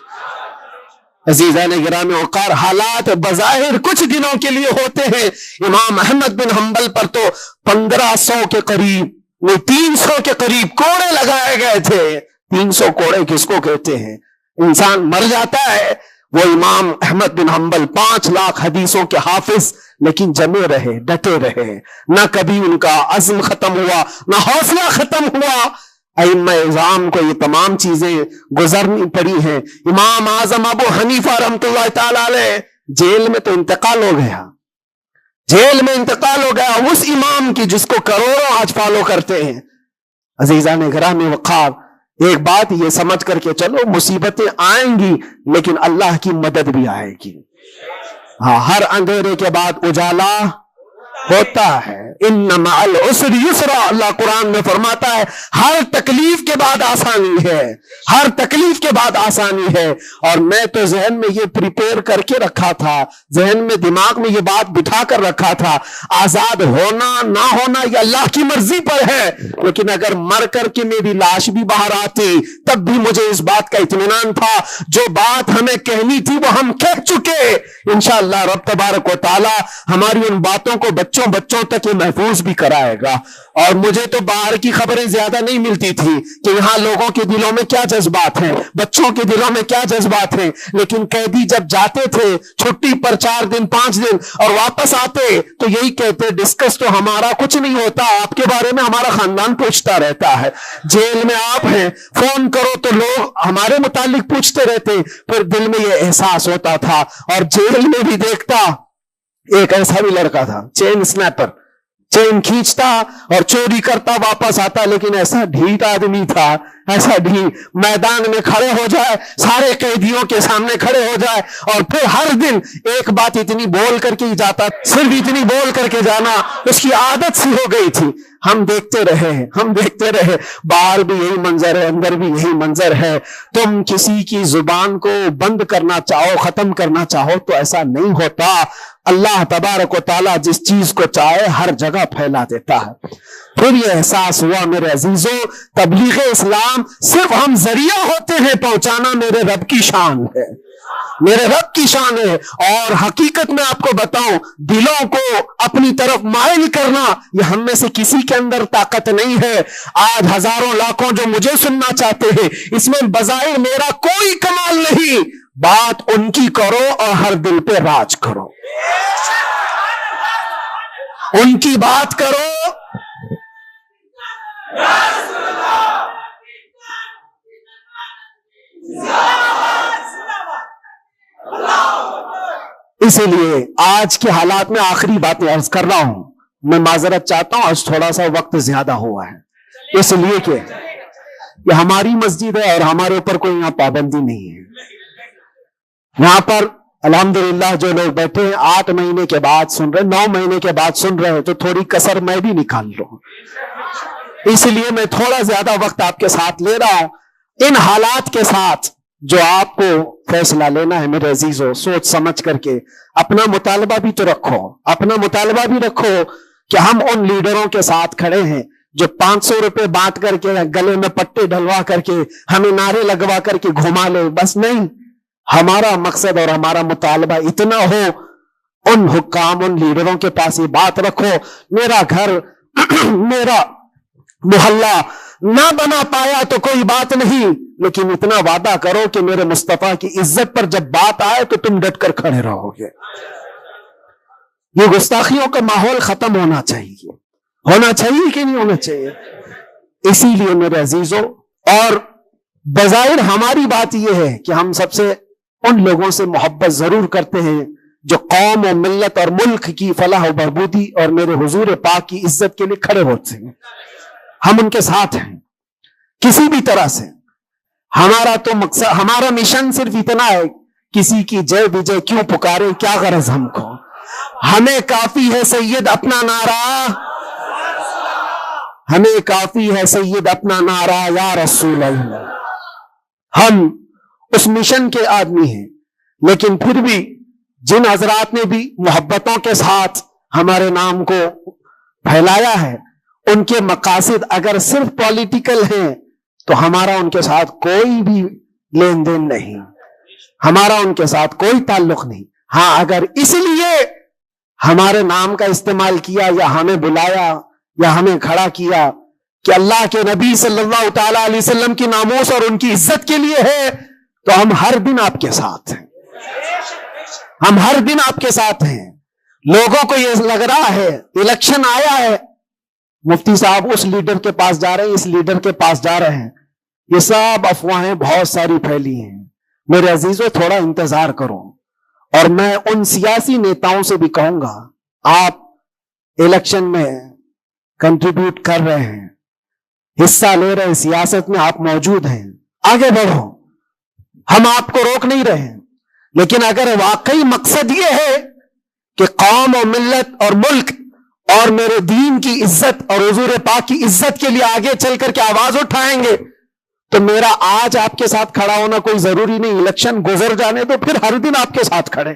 Speaker 1: عزیزان گرامی وقار، حالات بظاہر کچھ دنوں کے لیے ہوتے ہیں۔ امام احمد بن حنبل پر تو 1500 کے قریب 300 کے قریب کوڑے لگائے گئے تھے۔ 300 کوڑے کس کو کہتے ہیں؟ انسان مر جاتا ہے۔ وہ امام احمد بن حنبل 5 لاکھ حدیثوں کے حافظ، لیکن جمے رہے، ڈٹے رہے، نہ کبھی ان کا عزم ختم ہوا، نہ حوصلہ ختم ہوا۔ ائمہ اعظام کو یہ تمام چیزیں گزرنی پڑی ہیں۔ امام اعظم ابو حنیفہ رحمۃ اللہ تعالی علیہ جیل میں تو انتقال ہو گیا، جیل میں انتقال ہو گیا اس امام کی جس کو کروڑوں آج فالو کرتے ہیں۔ عزیزان گرامی وقار، ایک بات یہ سمجھ کر کے چلو، مصیبتیں آئیں گی لیکن اللہ کی مدد بھی آئے گی۔ ہاں، ہر اندھیرے کے بعد اجالا ہوتا ہے۔ ان مع العسر یسرا، اللہ قرآن میں فرماتا ہے ہر تکلیف کے بعد آسانی ہے، ہر تکلیف کے بعد آسانی ہے۔ اور میں تو ذہن میں یہ پریپیئر کر کے رکھا تھا، ذہن میں دماغ میں یہ بات بٹھا کر رکھا تھا، آزاد ہونا نہ ہونا یہ اللہ کی مرضی پر ہے، لیکن اگر مر کر کے میری لاش بھی باہر آتی تب بھی مجھے اس بات کا اطمینان تھا جو بات ہمیں کہنی تھی وہ ہم کہہ چکے۔ انشاءاللہ رب تبارک و تعالی ہماری ان باتوں کو بچوں تک یہ محفوظ بھی کرائے گا۔ اور مجھے تو باہر کی خبریں زیادہ نہیں ملتی تھی کہ یہاں لوگوں کے دلوں میں کیا جذبات ہیں، بچوں کے دلوں میں کیا جذبات ہیں، لیکن قیدی جب جاتے تھے چھٹی پر 4 دن 5 دن اور واپس آتے تو یہی کہتے ڈسکس تو ہمارا کچھ نہیں ہوتا، آپ کے بارے میں ہمارا خاندان پوچھتا رہتا ہے۔ جیل میں آپ ہیں، فون کرو تو لوگ ہمارے متعلق پوچھتے رہتے۔ پھر دل میں یہ احساس ہوتا تھا، اور جیل میں بھی دیکھتا ایک ایسا بھی لڑکا تھا چین سنیپر، چین کھینچتا اور چوری کرتا واپس آتا، لیکن ایسا ڈھیٹ آدمی تھا، ایسا ڈھیٹ، میدان میں کھڑے ہو جائے، سارے قیدیوں کے سامنے کھڑے ہو جائے، اور پھر ہر دن ایک بات اتنی بول کر کے جاتا، صرف اتنی بول کر کے جانا اس کی عادت سی ہو گئی تھی۔ ہم دیکھتے رہے، باہر بھی یہی منظر ہے، اندر بھی یہی منظر ہے۔ تم کسی کی زبان کو بند کرنا چاہو، ختم کرنا چاہو تو ایسا نہیں ہوتا۔ اللہ تبارک و تعالیٰ جس چیز کو چاہے ہر جگہ پھیلا دیتا ہے۔ پھر یہ احساس ہوا میرے عزیزوں، تبلیغ اسلام صرف ہم ذریعہ ہوتے ہیں پہنچانا، میرے رب کی شان ہے، میرے رب کی شان ہے۔ اور حقیقت میں آپ کو بتاؤں، دلوں کو اپنی طرف مائل کرنا یہ ہم میں سے کسی کے اندر طاقت نہیں ہے۔ آج ہزاروں لاکھوں جو مجھے سننا چاہتے ہیں، اس میں بظاہر میرا کوئی کمال نہیں، بات ان کی کرو اور ہر دل پہ راج کرو، ان کی بات کرو۔ اسی لیے آج کے حالات میں آخری باتیں عرض کر رہا ہوں، میں معذرت چاہتا ہوں آج تھوڑا سا وقت زیادہ ہوا ہے، اس لیے کہ یہ ہماری مسجد ہے اور ہمارے اوپر کوئی یہاں پابندی نہیں ہے۔ یہاں پر الحمدللہ جو لوگ بیٹھے ہیں 8 مہینے کے بعد سن رہے، 9 مہینے کے بعد سن رہے ہیں، تو تھوڑی کسر میں بھی نکال لوں، اس لیے میں تھوڑا زیادہ وقت آپ کے ساتھ لے رہا ہوں۔ ان حالات کے ساتھ جو آپ کو فیصلہ لینا ہے میرے عزیزو، سوچ سمجھ کر کے اپنا مطالبہ بھی تو رکھو، اپنا مطالبہ بھی رکھو کہ ہم ان لیڈروں کے ساتھ کھڑے ہیں جو 500 روپے بانٹ کر کے گلے میں پٹے ڈلوا کر کے ہمیں نعرے لگوا کر کے گھما لے، بس نہیں. ہمارا مقصد اور ہمارا مطالبہ اتنا ہو، ان حکام، ان لیڈروں کے پاس یہ بات رکھو، میرا گھر میرا محلہ نہ بنا پایا تو کوئی بات نہیں، لیکن اتنا وعدہ کرو کہ میرے مصطفیٰ کی عزت پر جب بات آئے تو تم ڈٹ کر کھڑے رہو گے. یہ گستاخیوں کا ماحول ختم ہونا چاہیے کہ نہیں ہونا چاہیے؟ اسی لیے میرے عزیزو، اور بظاہر ہماری بات یہ ہے کہ ہم سب سے ان لوگوں سے محبت ضرور کرتے ہیں جو قوم و ملت اور ملک کی فلاح و بہبودی اور میرے حضور پاک کی عزت کے لیے کھڑے ہوتے ہیں. ہم ان کے ساتھ ہیں کسی بھی طرح سے. ہمارا تو مقصد، ہمارا مشن صرف اتنا ہے، کسی کی جے بجے کیوں پکارے، کیا غرض ہم کو، ہمیں کافی ہے سید اپنا نعرہ، ہمیں کافی ہے سید اپنا نعرہ یا رسول اللہ. ہم اس مشن کے آدمی ہیں، لیکن پھر بھی جن حضرات نے بھی محبتوں کے ساتھ ہمارے نام کو پھیلایا ہے، ان کے مقاصد اگر صرف پولیٹیکل ہیں تو ہمارا ان کے ساتھ کوئی بھی لین دین نہیں، ہمارا ان کے ساتھ کوئی تعلق نہیں. ہاں، اگر اس لیے ہمارے نام کا استعمال کیا یا ہمیں بلایا یا ہمیں کھڑا کیا کہ اللہ کے نبی صلی اللہ تعالی علیہ وسلم کی ناموس اور ان کی عزت کے لیے ہے، تو ہم ہر دن آپ کے ساتھ ہیں، ہم ہر دن آپ کے ساتھ ہیں. لوگوں کو یہ لگ رہا ہے الیکشن آیا ہے، مفتی صاحب اس لیڈر کے پاس جا رہے ہیں، اس لیڈر کے پاس جا رہے ہیں، یہ سب افواہیں بہت ساری پھیلی ہیں. میرے عزیزو، تھوڑا انتظار کرو. اور میں ان سیاسی نیتاؤں سے بھی کہوں گا، آپ الیکشن میں کنٹریبیوٹ کر رہے ہیں، حصہ لے رہے ہیں، سیاست میں آپ موجود ہیں، آگے بڑھو، ہم آپ کو روک نہیں رہے ہیں. لیکن اگر واقعی مقصد یہ ہے کہ قوم و ملت اور ملک اور میرے دین کی عزت اور حضور پاک کی عزت کے لیے آگے چل کر کے آواز اٹھائیں گے، تو میرا آج آپ کے ساتھ کھڑا ہونا کوئی ضروری نہیں، الیکشن گزر جانے تو پھر ہر دن آپ کے ساتھ کھڑے،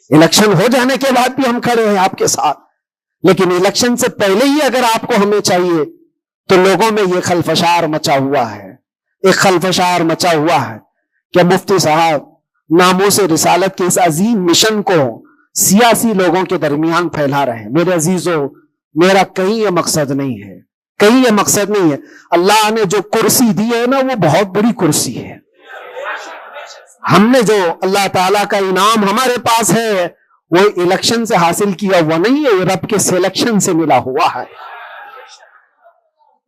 Speaker 1: الیکشن ہو جانے کے بعد بھی ہم کھڑے ہیں آپ کے ساتھ. لیکن الیکشن سے پہلے ہی اگر آپ کو ہمیں چاہیے تو لوگوں میں یہ خلفشار مچا ہوا ہے، ایک خلفشار مچا ہوا ہے کہ مفتی صاحب ناموس رسالت کے اس عظیم مشن کو سیاسی لوگوں کے درمیان پھیلا رہے ہیں. میرے عزیزو، میرا کہیں یہ مقصد نہیں ہے، کہیں یہ مقصد نہیں ہے. اللہ نے جو کرسی دی ہے نا، وہ بہت بڑی کرسی ہے. ہم نے جو اللہ تعالیٰ کا انعام ہمارے پاس ہے وہ الیکشن سے حاصل کیا ہوا نہیں ہے، رب کے سلیکشن سے ملا ہوا ہے.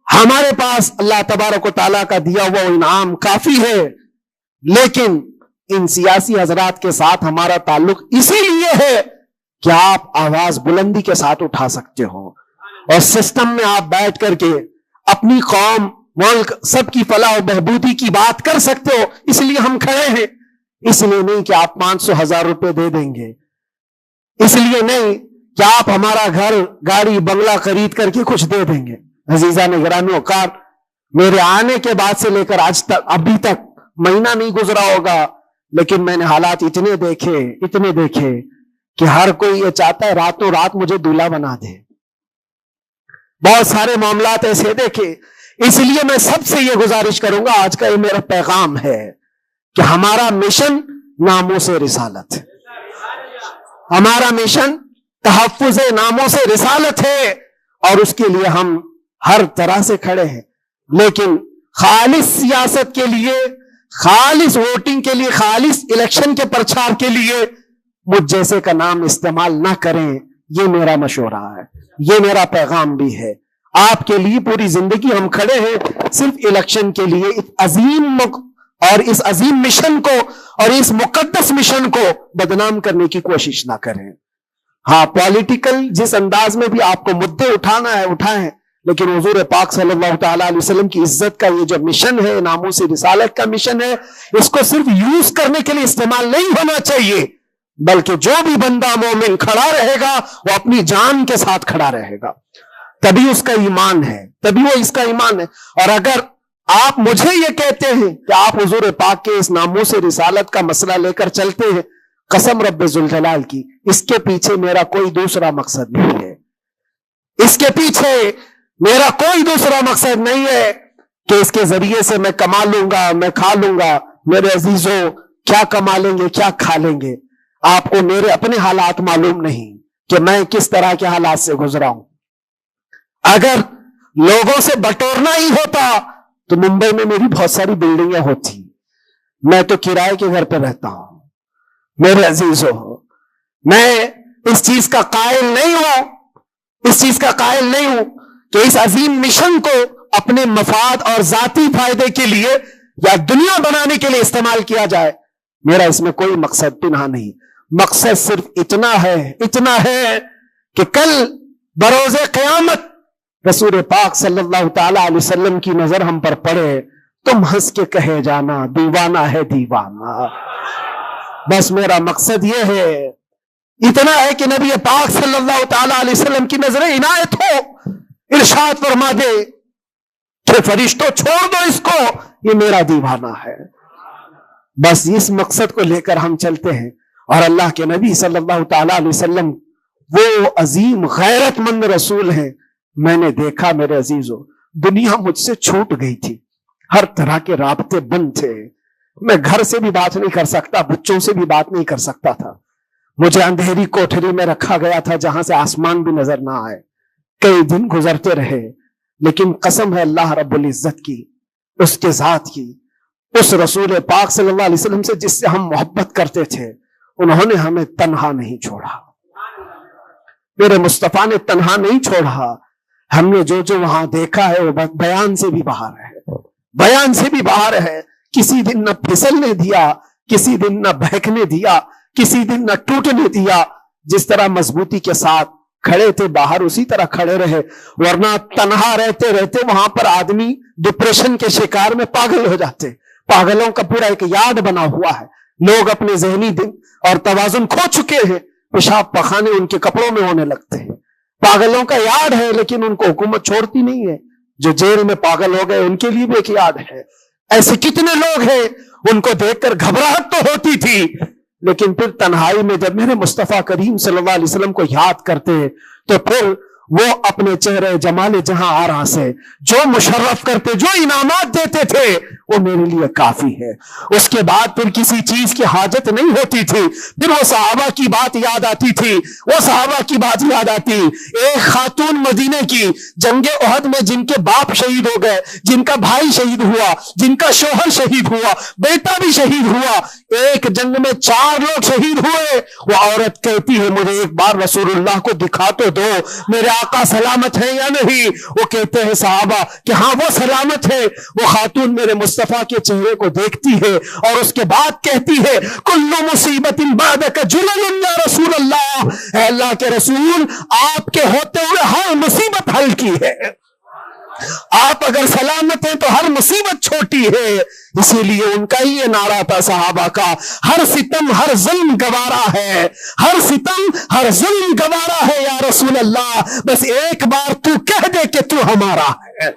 Speaker 1: ہمارے پاس اللہ تبارک و تعالیٰ کا دیا ہوا انعام کافی ہے. لیکن ان سیاسی حضرات کے ساتھ ہمارا تعلق اسی لیے ہے کہ آپ آواز بلندی کے ساتھ اٹھا سکتے ہو اور سسٹم میں آپ بیٹھ کر کے اپنی قوم، ملک، سب کی فلاح و بہبودی کی بات کر سکتے ہو. اس لیے ہم کھڑے ہیں، اس لیے نہیں کہ آپ 500,000 روپے دے دیں گے، اس لیے نہیں کہ آپ ہمارا گھر، گاڑی، بنگلہ خرید کر کے کچھ دے دیں گے. عزیزان گرامی اوقات، میرے آنے کے بعد سے لے کر آج تک، ابھی تک مہینہ نہیں گزرا ہوگا، لیکن میں نے حالات اتنے دیکھے کہ ہر کوئی یہ چاہتا ہے راتوں رات مجھے دولہا بنا دے. بہت سارے معاملات ایسے دیکھے. اس لیے میں سب سے یہ گزارش کروں گا، آج کا یہ میرا پیغام ہے کہ ہمارا مشن ناموس رسالت ہے، ہمارا مشن تحفظ ناموس رسالت ہے، اور اس کے لیے ہم ہر طرح سے کھڑے ہیں. لیکن خالص سیاست کے لیے، خالص ووٹنگ کے لیے، خالص الیکشن کے پرچار کے لیے مجھ جیسے کا نام استعمال نہ کریں. یہ میرا مشورہ ہے، یہ میرا پیغام بھی ہے. آپ کے لیے پوری زندگی ہم کھڑے ہیں، صرف الیکشن کے لیے. اس عظیم مشن کو اور اس مقدس مشن کو بدنام کرنے کی کوشش نہ کریں. ہاں، پولیٹیکل جس انداز میں بھی آپ کو مدعے اٹھانا ہے اٹھائیں، لیکن حضور پاک صلی اللہ تعالیٰ علیہ وسلم کی عزت کا یہ جو مشن ہے، ناموس رسالت کا مشن ہے، اس کو صرف یوز کرنے کے لیے استعمال نہیں ہونا چاہیے، بلکہ جو بھی بندہ مومن کھڑا رہے گا وہ اپنی جان کے ساتھ کھڑا رہے گا. تبھی اس کا ایمان ہے، تبھی وہ اس کا ایمان ہے. اور اگر آپ مجھے یہ کہتے ہیں کہ آپ حضور پاک کے اس ناموس رسالت کا مسئلہ لے کر چلتے ہیں، قسم رب ذوالجلال کی اس کے پیچھے میرا کوئی دوسرا مقصد نہیں ہے، اس کے پیچھے میرا کوئی دوسرا مقصد نہیں ہے کہ اس کے ذریعے سے میں کما لوں گا، میں کھا لوں گا۔ میرے عزیزوں، کیا کما لیں گے، کیا کھا لیں گے؟ آپ کو میرے اپنے حالات معلوم نہیں کہ میں کس طرح کے حالات سے گزرا ہوں۔ اگر لوگوں سے بٹورنا ہی ہوتا تو ممبئی میں میری بہت ساری بلڈنگیں ہوتی، میں تو کرائے کے گھر پہ رہتا ہوں۔ میرے عزیزوں، میں اس چیز کا قائل نہیں ہوں، اس چیز کا قائل نہیں ہوں کہ اس عظیم مشن کو اپنے مفاد اور ذاتی فائدے کے لیے یا دنیا بنانے کے لیے استعمال کیا جائے۔ میرا اس میں کوئی مقصد پنہا نہیں، مقصد صرف اتنا ہے کہ کل بروز قیامت رسول پاک صلی اللہ تعالی علیہ وسلم کی نظر ہم پر پڑے، تم ہنس کے کہے جانا دیوانہ ہے دیوانہ۔ بس میرا مقصد یہ ہے، اتنا ہے کہ نبی پاک صلی اللہ تعالی علیہ وسلم کی نظر عنایت ہو، ارشاد فرما دے کہ فرشتوں چھوڑ دو اس کو، یہ میرا دیوانہ ہے۔ بس اس مقصد کو لے کر ہم چلتے ہیں، اور اللہ کے نبی صلی اللہ تعالی علیہ وسلم وہ عظیم غیرت مند رسول ہیں۔ میں نے دیکھا میرے عزیزوں، دنیا مجھ سے چھوٹ گئی تھی، ہر طرح کے رابطے بند تھے، میں گھر سے بھی بات نہیں کر سکتا، بچوں سے بھی بات نہیں کر سکتا تھا، مجھے اندھیری کوٹھری میں رکھا گیا تھا جہاں سے آسمان بھی نظر نہ آئے۔ کئی دن گزرتے رہے، لیکن قسم ہے اللہ رب العزت کی، اس کے ذات کی، اس رسول پاک صلی اللہ علیہ وسلم سے جس سے ہم محبت کرتے تھے، انہوں نے ہمیں تنہا نہیں چھوڑا، میرے مصطفیٰ نے تنہا نہیں چھوڑا۔ ہم نے جو وہاں دیکھا ہے وہ بیان سے بھی باہر ہے، بیان سے بھی باہر ہے۔ کسی دن نہ پھسلنے دیا، کسی دن نہ بہکنے دیا، کسی دن نہ ٹوٹنے دیا، جس طرح مضبوطی کے ساتھ کھڑے تھے باہر اسی طرح کھڑے رہے، ورنہ تنہا رہتے رہتے وہاں پر آدمی ڈپریشن کے شکار میں پاگل ہو جاتے۔ پاگلوں کا پورا ایک یاد بنا ہوا ہے، لوگ اپنے ذہنی دن اور توازن کھو چکے ہیں، پیشاب پخانے ان کے کپڑوں میں ہونے لگتے ہیں۔ پاگلوں کا یاد ہے لیکن ان کو حکومت چھوڑتی نہیں ہے، جو جیل میں پاگل ہو گئے ان کے لیے بھی ایک یاد ہے۔ ایسے کتنے لوگ ہیں ان کو دیکھ کر گھبراہٹ تو ہوتی تھی، لیکن پھر تنہائی میں جب میرے مصطفیٰ کریم صلی اللہ علیہ وسلم کو یاد کرتے تو پھر وہ اپنے چہرے جمال جہاں آرا سے جو مشرف کرتے، جو انعامات دیتے تھے، وہ میرے لیے کافی ہے۔ اس کے بعد پھر کسی چیز کی حاجت نہیں ہوتی تھی، پھر وہ صحابہ کی بات یاد آتی تھی، وہ صحابہ کی بات یاد آتی۔ ایک خاتون مدینے کی جنگ احد میں جن کے باپ شہید ہو گئے، جن کا بھائی شہید ہوا، جن کا شوہر شہید ہوا، بیٹا بھی شہید ہوا، ایک جنگ میں 4 لوگ شہید ہوئے، وہ عورت کہتی ہے مجھے ایک بار رسول اللہ کو دکھا تو دو، میرے آقا سلامت ہے یا نہیں؟ وہ کہتے ہیں صحابہ کہ ہاں وہ سلامت ہے۔ وہ خاتون میرے مصطفیٰ کے چہرے کو دیکھتی ہے اور اس کے بعد کہتی ہے کل مصیبت بعدک جلل یا رسول اللہ، اے اللہ کے رسول آپ کے ہوتے ہوئے ہر مصیبت حل کی ہے، آپ اگر سلامت ہیں تو ہر مصیبت چھوٹی ہے۔ اسی لیے ان کا ہی یہ نعرہ تھا صحابہ کا، ہر ستم ہر ظلم گوارا ہے، ہر ستم ہر ظلم گوارا ہے یا رسول اللہ، بس ایک بار تو کہہ دے کہ تو ہمارا ہے،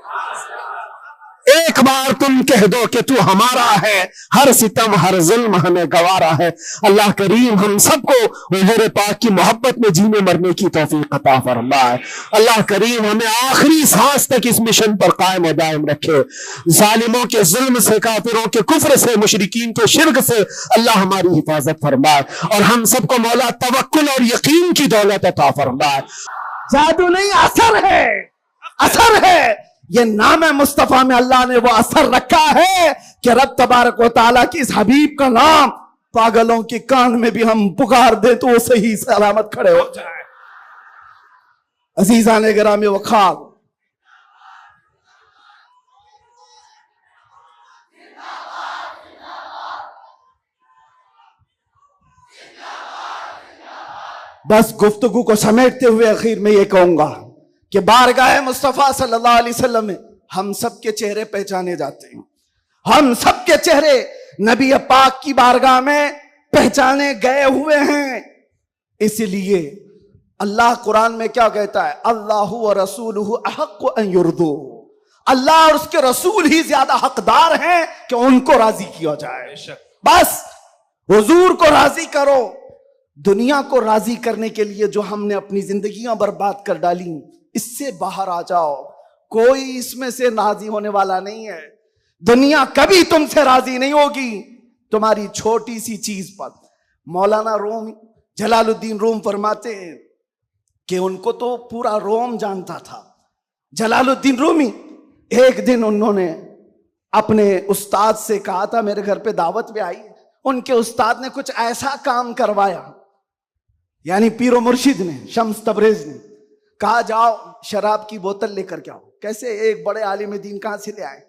Speaker 1: ایک بار تم کہہ دو کہ تو ہمارا ہے، ہر ستم ہر ظلم ہمیں گوارا ہے۔ اللہ کریم ہم سب کو حضور پاک کی محبت میں جینے مرنے کی توفیق عطا فرمائے۔ اللہ کریم ہمیں آخری سانس تک اس مشن پر قائم و دائم رکھے۔ ظالموں کے ظلم سے، کافروں کے کفر سے، مشرکین کے شرک سے اللہ ہماری حفاظت فرمائے، اور ہم سب کو مولا توکل اور یقین کی دولت عطا فرمائے۔
Speaker 2: جادو نہیں، اثر ہے، اثر ہے۔ یہ نام مصطفیٰ میں اللہ نے وہ اثر رکھا ہے کہ رب تبارک و تعالیٰ کی اس حبیب کا نام پاگلوں کے کان میں بھی ہم پکار دیں تو وہ صحیح سلامت کھڑے ہو جائے۔ عزیزان گرامی وقار، بس گفتگو کو سمیٹتے ہوئے اخیر میں یہ کہوں گا کہ بارگاہ مصطفیٰ صلی اللہ علیہ وسلم میں ہم سب کے چہرے پہچانے جاتے ہیں، ہم سب کے چہرے نبی پاک کی بارگاہ میں پہچانے گئے ہوئے ہیں۔ اس لیے اللہ قرآن میں کیا کہتا ہے؟ اللہ و رسولہ احق ان یرضوہ، اللہ اور اس کے رسول ہی زیادہ حقدار ہیں کہ ان کو راضی کیا جائے. بس حضور کو راضی کرو. دنیا کو راضی کرنے کے لیے جو ہم نے اپنی زندگیاں برباد کر ڈالی، اس سے باہر آ جاؤ. کوئی اس میں سے راضی ہونے والا نہیں ہے. دنیا کبھی تم سے راضی نہیں ہوگی تمہاری چھوٹی سی چیز پر. مولانا روم جلال الدین روم فرماتے ہیں کہ ان کو تو پورا روم جانتا تھا. جلال الدین رومی ایک دن انہوں نے اپنے استاد سے کہا تھا میرے گھر پہ دعوت پہ آئی. ان کے استاد نے کچھ ایسا کام کروایا، یعنی پیر و مرشد نے، شمس تبریز نے کہا جاؤ شراب کی بوتل لے کر کے آؤ. کیسے ایک بڑے عالم دین کہاں سے لے آئے؟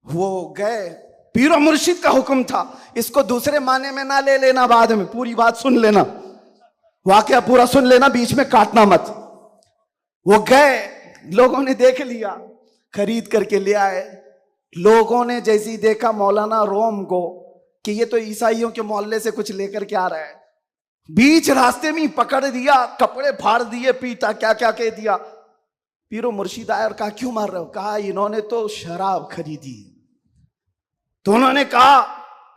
Speaker 2: وہ گئے. پیر و مرشد کا حکم تھا، اس کو دوسرے معنی میں نہ لے لینا، بعد میں پوری بات سن لینا، واقعہ پورا سن لینا، بیچ میں کاٹنا مت. وہ گئے، لوگوں نے دیکھ لیا، خرید کر کے لے آئے. لوگوں نے جیسے ہی دیکھا مولانا روم کو کہ یہ تو عیسائیوں کے محلے سے کچھ لے کر کے آ رہا ہے، بیچ راستے میں پکڑ دیا، کپڑے پھاڑ دیے، پیٹا، کیا کیا کہہ دیا. پیر و مرشد آئے اور کہا کیوں مار رہے ہو؟ کہا انہوں نے تو شراب خریدی. تو انہوں نے کہا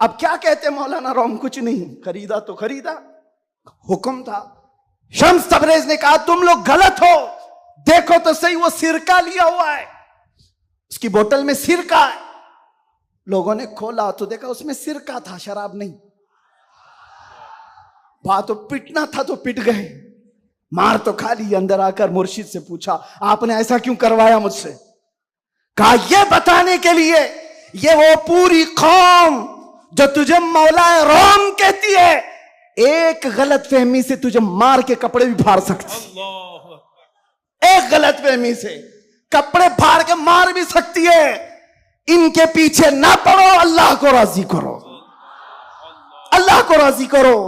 Speaker 2: اب کیا کہتے مولانا روم؟ کچھ نہیں، خریدا تو خریدا، حکم تھا. شمس تبریز نے کہا تم لوگ غلط ہو، دیکھو تو صحیح، وہ سرکہ لیا ہوا ہے، اس کی بوتل میں سرکہ ہے. لوگوں نے کھولا تو دیکھا اس میں سرکہ تھا، شراب نہیں. بات تو پٹنا تھا تو پٹ گئے، مار تو کھا لی. اندر آ کر مرشد سے پوچھا آپ نے ایسا کیوں کروایا مجھ سے؟ کہا یہ بتانے کے لیے یہ وہ پوری قوم جو تجھے مولا روم کہتی ہے، ایک غلط فہمی سے تجھے مار کے کپڑے بھی پھاڑ سکتی، ایک غلط فہمی سے کپڑے پھاڑ کے مار بھی سکتی ہے. ان کے پیچھے نہ پڑو، اللہ کو راضی کرو، اللہ کو راضی کرو.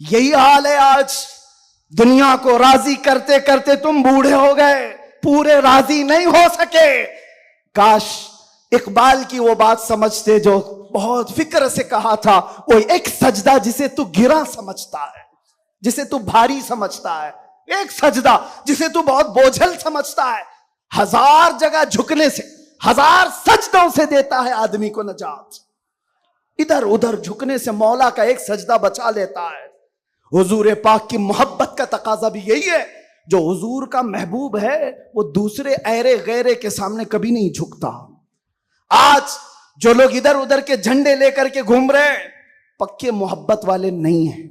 Speaker 2: یہی حال ہے آج. دنیا کو راضی کرتے کرتے تم بوڑھے ہو گئے، پورے راضی نہیں ہو سکے. کاش اقبال کی وہ بات سمجھتے جو بہت فکر سے کہا تھا، وہ ایک سجدہ جسے تو گرا سمجھتا ہے، جسے تو بھاری سمجھتا ہے، ایک سجدہ جسے تو بہت بوجھل سمجھتا ہے، 1000 جگہ جھکنے سے، 1000 سجدوں سے دیتا ہے آدمی کو نجات. ادھر ادھر جھکنے سے مولا کا ایک سجدہ بچا لیتا ہے. حضور پاک کی محبت کا تقاضا بھی یہی ہے. جو حضور کا محبوب ہے وہ دوسرے ایرے غیرے کے سامنے کبھی نہیں جھکتا. آج جو لوگ ادھر ادھر کے جھنڈے لے کر کے گھوم رہے ہیں پکے محبت والے نہیں ہیں.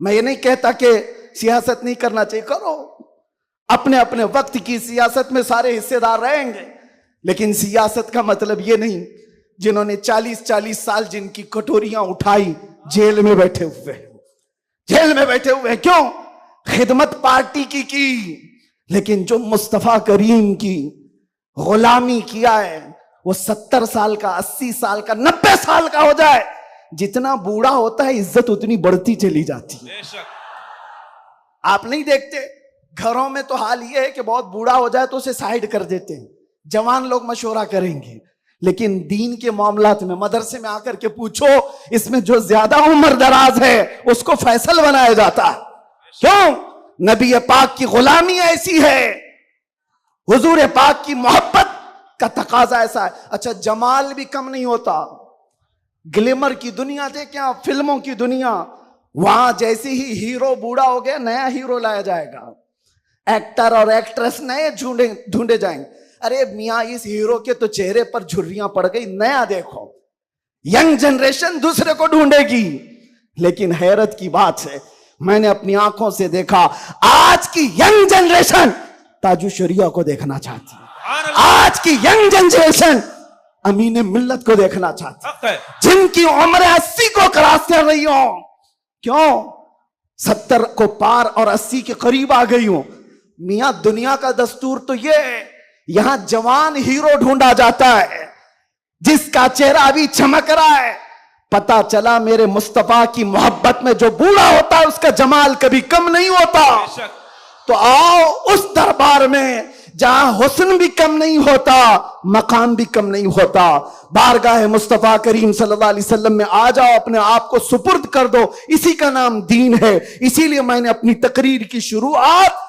Speaker 2: میں یہ نہیں کہتا کہ سیاست نہیں کرنا چاہیے، کرو، اپنے اپنے وقت کی سیاست میں سارے حصے دار رہیں گے، لیکن سیاست کا مطلب یہ نہیں جنہوں نے 40 سال جن کی کٹوریاں اٹھائی جیل میں بیٹھے ہوئے، جیل میں بیٹھے ہوئے. کیوں؟ خدمت پارٹی کی، لیکن جو مصطفیٰ کریم کی غلامی کیا ہے وہ 70 سال کا، 80 سال کا، 90 سال کا ہو جائے، جتنا بوڑھا ہوتا ہے عزت اتنی بڑھتی چلی جاتی ہے. آپ نہیں دیکھتے گھروں میں تو حال یہ ہے کہ بہت بوڑھا ہو جائے تو اسے سائیڈ کر دیتے ہیں، جوان لوگ مشورہ کریں گے. لیکن دین کے معاملات میں مدرسے میں آ کر کے پوچھو، اس میں جو زیادہ عمر دراز ہے اس کو فیصل بنایا جاتا ہے. کیوں؟ نبی پاک کی غلامی ایسی ہے، حضور پاک کی محبت کا تقاضا ایسا ہے. اچھا جمال بھی کم نہیں ہوتا. گلیمر کی دنیا دیکھیں آپ، فلموں کی دنیا، وہاں جیسے ہی ہیرو بوڑھا ہو گیا نیا ہیرو لایا جائے گا، ایکٹر اور ایکٹریس نئے ڈھونڈے جائیں گے. ارے میاں اس ہیرو کے تو چہرے پر جھریاں پڑ گئی، نیا دیکھو. ینگ جنریشن دوسرے کو ڈھونڈے گی. لیکن حیرت کی بات ہے، میں نے اپنی آنکھوں سے دیکھا آج کی ینگ جنریشن تاج الشریعہ کو دیکھنا چاہتی ہے. آج کی ینگ جنریشن امین ملت کو دیکھنا چاہتی ہے، جن کی عمر 80 کو کراس کر رہی ہوں. کیوں؟ 70 کو پار اور 80 کے قریب آ گئی ہوں. میاں دنیا کا دستور تو یہ ہے، یہاں جوان ہیرو ڈھونڈا جاتا ہے جس کا چہرہ ابھی چمک رہا ہے. پتا چلا میرے مصطفیٰ کی محبت میں جو بوڑھا ہوتا ہے اس کا جمال کبھی کم نہیں ہوتا. تو آؤ اس دربار میں جہاں حسن بھی کم نہیں ہوتا، مقام بھی کم نہیں ہوتا. بارگاہ مصطفیٰ کریم صلی اللہ علیہ وسلم میں آ جاؤ، اپنے آپ کو سپرد کر دو. اسی کا نام دین ہے. اسی لیے میں نے اپنی تقریر کی شروعات